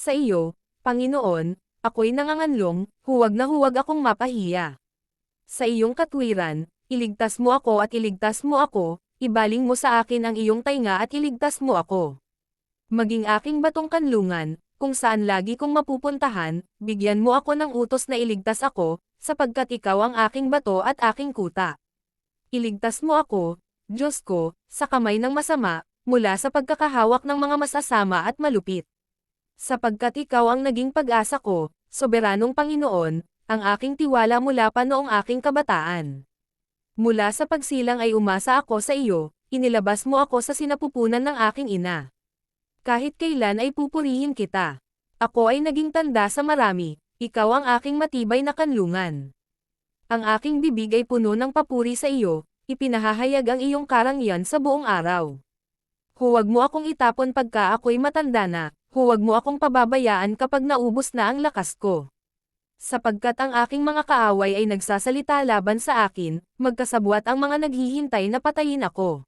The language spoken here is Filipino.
Sa iyo, Panginoon, ako'y nanganganlong, huwag na huwag akong mapahiya. Sa iyong katwiran, iligtas mo ako at iligtas mo ako, ibaling mo sa akin ang iyong tainga at iligtas mo ako. Maging aking batong kanlungan, kung saan lagi kong mapupuntahan, bigyan mo ako ng utos na iligtas ako, sapagkat ikaw ang aking bato at aking kuta. Iligtas mo ako, Diyos ko, sa kamay ng masama, mula sa pagkakahawak ng mga masasama at malupit. Sapagkat ikaw ang naging pag-asa ko, soberanong Panginoon, ang aking tiwala mula pa noong aking kabataan. Mula sa pagsilang ay umasa ako sa iyo, inilabas mo ako sa sinapupunan ng aking ina. Kahit kailan ay pupurihin kita. Ako ay naging tanda sa marami, ikaw ang aking matibay na kanlungan. Ang aking bibig ay puno ng papuri sa iyo, ipinahahayag ang iyong karangyaan sa buong araw. Huwag mo akong itapon pagka ako'y matanda na, huwag mo akong pababayaan kapag naubos na ang lakas ko. Sapagkat ang aking mga kaaway ay nagsasalita laban sa akin, magkasabwat ang mga naghihintay na patayin ako.